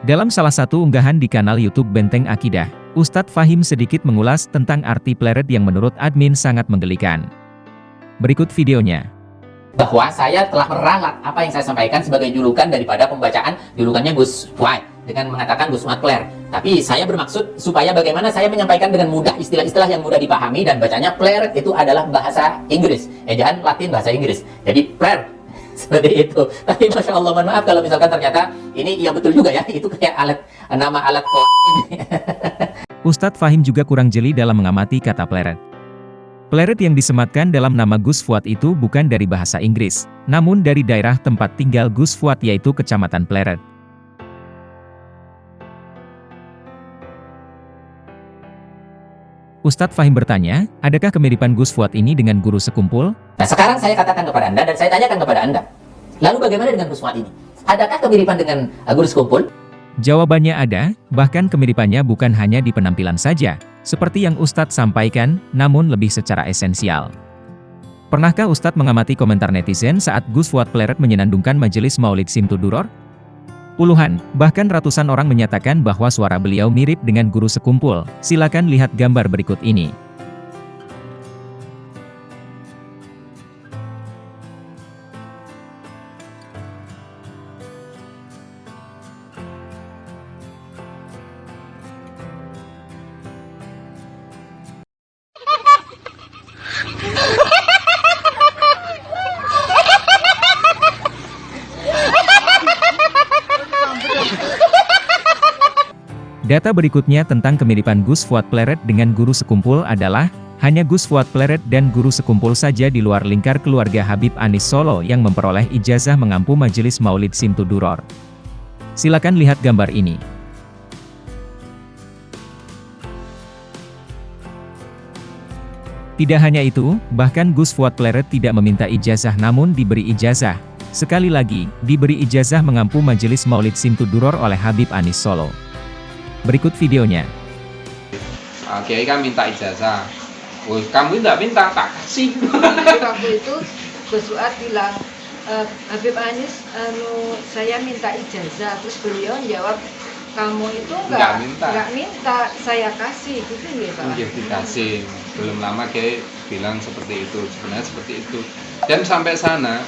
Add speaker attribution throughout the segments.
Speaker 1: Dalam salah satu unggahan di kanal YouTube Benteng Akidah, Ustadz Fahim sedikit mengulas tentang arti pleret yang menurut admin sangat menggelikan. Berikut videonya.
Speaker 2: Bahwa saya telah meralat apa yang saya sampaikan sebagai julukan daripada pembacaan julukannya Gus Fuad dengan mengatakan Gus Fuad Player. Tapi saya bermaksud supaya bagaimana saya menyampaikan dengan mudah istilah-istilah yang mudah dipahami, dan bacanya player itu adalah bahasa Inggris, ejaan Latin bahasa Inggris. Jadi player seperti itu. Tapi Masya Allah, mohon maaf kalau misalkan ternyata ini iya betul juga ya, itu kayak alat, nama alat ini.
Speaker 1: Ustadz Fahim juga kurang jeli dalam mengamati kata pleret. Pleret yang disematkan dalam nama Gus Fuad itu bukan dari bahasa Inggris, namun dari daerah tempat tinggal Gus Fuad, yaitu Kecamatan Pleret. Ustadz Fahim bertanya, adakah kemiripan Gus Fuad ini dengan guru sekumpul?
Speaker 2: Nah, sekarang saya katakan kepada Anda dan saya tanyakan kepada Anda, lalu bagaimana dengan Gus Fuad ini? Adakah kemiripan dengan guru sekumpul?
Speaker 1: Jawabannya ada, bahkan kemiripannya bukan hanya di penampilan saja, seperti yang Ustadz sampaikan, namun lebih secara esensial. Pernahkah Ustadz mengamati komentar netizen saat Gus Fuad Pleret menyenandungkan majelis Maulid Simtuduror? Puluhan, bahkan ratusan orang menyatakan bahwa suara beliau mirip dengan guru sekumpul. Silakan lihat gambar berikut ini. Data berikutnya tentang kemiripan Gus Fuad Pleret dengan guru sekumpul adalah, hanya Gus Fuad Pleret dan guru sekumpul saja di luar lingkar keluarga Habib Anis Solo yang memperoleh ijazah mengampu majelis Maulid Simtuduror. Silakan lihat gambar ini. Tidak hanya itu, bahkan Gus Fuad Pleret tidak meminta ijazah namun diberi ijazah. Sekali lagi, diberi ijazah mengampu majelis Maulid Simtuduror oleh Habib Anis Solo. Berikut videonya.
Speaker 3: Kiai kan minta ijazah. Oh, kamu tidak minta, tak kasih.
Speaker 4: Waktu itu Gus Fuad bilang, Habib Anis, saya minta ijazah. Terus beliau jawab, kamu itu nggak minta, saya kasih, gitu ya Pak?
Speaker 3: Iya, dikasih. Belum lama Kiai bilang seperti itu, sebenarnya seperti itu. Dan sampai sana,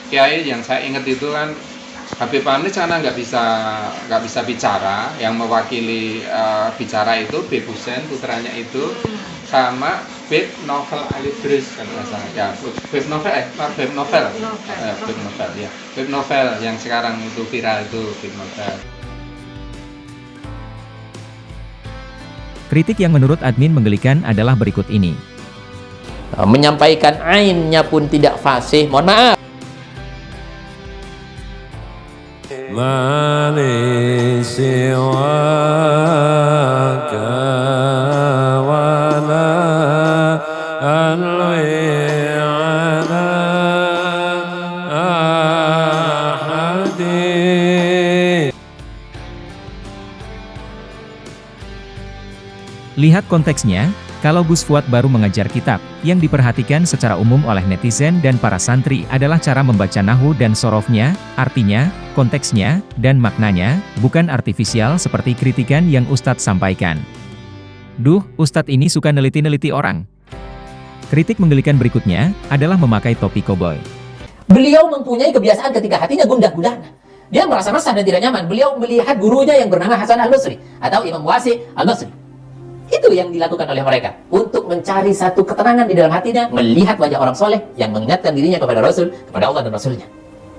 Speaker 3: Kiai yang saya ingat itu kan, Habib Anis karena nggak bisa bicara, yang mewakili bicara itu Beb Husen putranya itu, sama Beb Novel Alidris kan masalah ya, Beb Novel ya, Beb Novel yang sekarang itu viral itu Beb Novel.
Speaker 1: Kritik yang menurut admin menggelikan adalah berikut ini.
Speaker 2: Menyampaikan ainnya pun tidak fasih, mohon maaf.
Speaker 5: Mali siwaka wala alwi ala ahadi.
Speaker 1: Lihat konteksnya. Kalau Gus Fuad baru mengajar kitab, yang diperhatikan secara umum oleh netizen dan para santri adalah cara membaca nahwu dan sorofnya, artinya, konteksnya, dan maknanya, bukan artifisial seperti kritikan yang Ustadz sampaikan. Duh, Ustadz ini suka neliti-neliti orang. Kritik menggelikan berikutnya, adalah memakai topi koboi.
Speaker 2: Beliau mempunyai kebiasaan ketika hatinya gundah gulana. Dia merasa resah dan tidak nyaman. Beliau melihat gurunya yang bernama Hasan Al-Basri atau Imam Wasi Al-Basri. Itu yang dilakukan oleh mereka untuk mencari satu ketenangan di dalam hatinya, melihat wajah orang soleh yang mengingatkan dirinya kepada Rasul, kepada Allah dan Rasulnya.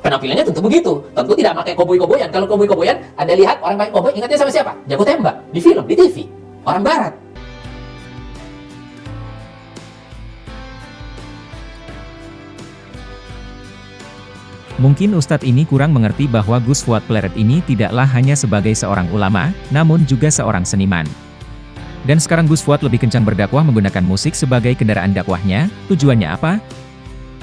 Speaker 2: Penampilannya tentu begitu, tentu tidak pakai koboi-koboyan. Kalau koboi-koboyan, Anda lihat orang pakai koboi, ingatnya sama siapa? Jago tembak, di film, di TV, orang barat.
Speaker 1: Mungkin Ustadz ini kurang mengerti bahwa Gus Fuad Pleret ini tidaklah hanya sebagai seorang ulama, namun juga seorang seniman. Dan sekarang Gus Fuad lebih kencang berdakwah menggunakan musik sebagai kendaraan dakwahnya. Tujuannya apa?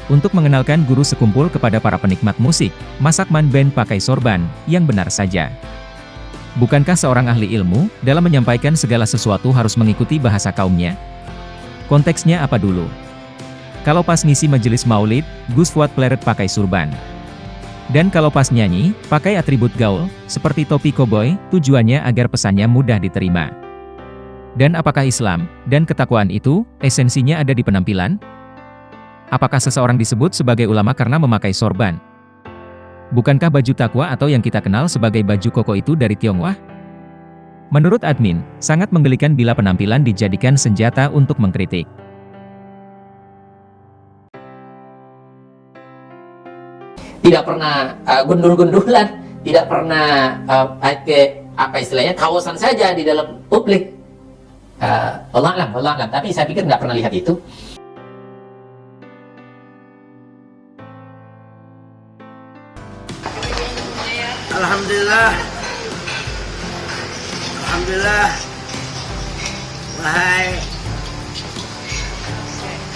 Speaker 1: Untuk mengenalkan guru sekumpul kepada para penikmat musik. Masakman band pakai sorban, yang benar saja. Bukankah seorang ahli ilmu, dalam menyampaikan segala sesuatu harus mengikuti bahasa kaumnya? Konteksnya apa dulu? Kalau pas ngisi majelis maulid, Gus Fuad Pleret pakai surban. Dan kalau pas nyanyi, pakai atribut gaul, seperti topi koboi, tujuannya agar pesannya mudah diterima. Dan apakah Islam dan ketakwaan itu, esensinya ada di penampilan? Apakah seseorang disebut sebagai ulama karena memakai sorban? Bukankah baju takwa atau yang kita kenal sebagai baju koko itu dari Tionghoa? Menurut admin, sangat menggelikan bila penampilan dijadikan senjata untuk mengkritik.
Speaker 2: Tidak pernah gundul-gundulan, tidak pernah pakai apa istilahnya kawasan saja di dalam publik. Allah alam. Tapi saya pikir nggak pernah lihat itu.
Speaker 6: Alhamdulillah, wahai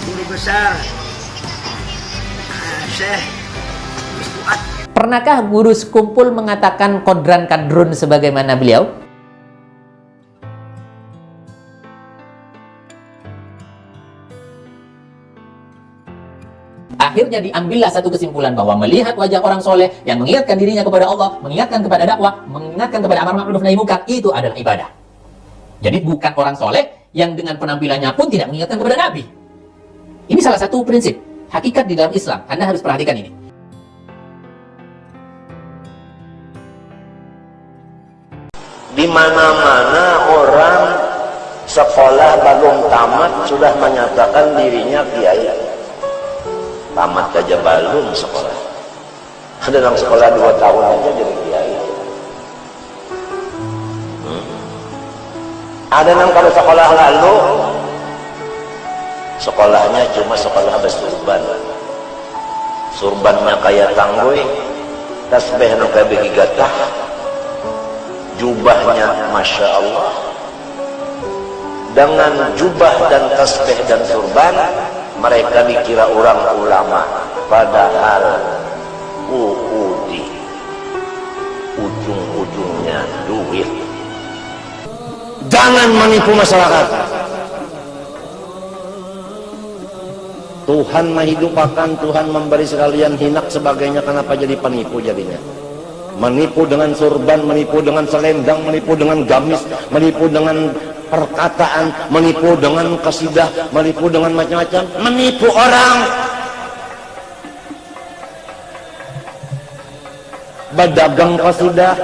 Speaker 6: guru besar, Syekh.
Speaker 2: Pernahkah guru sekumpul mengatakan kodran kadrun sebagaimana beliau? Akhirnya diambillah satu kesimpulan bahwa melihat wajah orang soleh yang mengingatkan dirinya kepada Allah, mengingatkan kepada dakwah, mengingatkan kepada amar ma'ruf nahi munkar, itu adalah ibadah. Jadi bukan orang soleh yang dengan penampilannya pun tidak mengingatkan kepada Nabi. Ini salah satu prinsip hakikat di dalam Islam. Anda harus perhatikan ini.
Speaker 7: Di mana-mana orang sekolah belum tamat sudah menyatakan dirinya kiai. Tamat saja belum sekolah. Dalam sekolah 2 tahun aja jadi kiai. Ada yang kalau sekolah lalu sekolahnya cuma sekolah bersurban. Surbannya kayak tangguy, tasbihnya kayak begi gatah, jubahnya Masya Allah. Dengan jubah dan tasbih dan surban mereka dikira orang ulama, padahal uudi ujung-ujungnya duit. Jangan menipu masyarakat. Tuhan menghidupakan, Tuhan memberi sekalian hinak sebagainya, kenapa jadi penipu jadinya? Menipu dengan surban, menipu dengan selendang, menipu dengan gamis, menipu dengan perkataan, menipu dengan kasidah, menipu dengan macam-macam, menipu orang. Berdagang kasidah,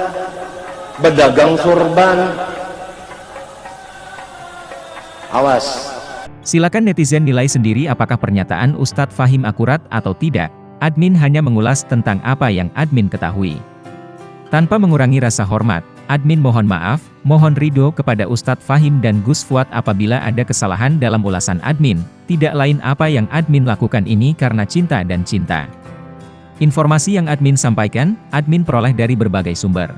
Speaker 7: berdagang surban. Awas.
Speaker 1: Silakan netizen nilai sendiri apakah pernyataan Ustadz Fahim akurat atau tidak. Admin hanya mengulas tentang apa yang admin ketahui. Tanpa mengurangi rasa hormat, admin mohon maaf, mohon ridho kepada Ustadz Fahim dan Gus Fuad apabila ada kesalahan dalam ulasan admin. Tidak lain apa yang admin lakukan ini karena cinta dan cinta. Informasi yang admin sampaikan, admin peroleh dari berbagai sumber.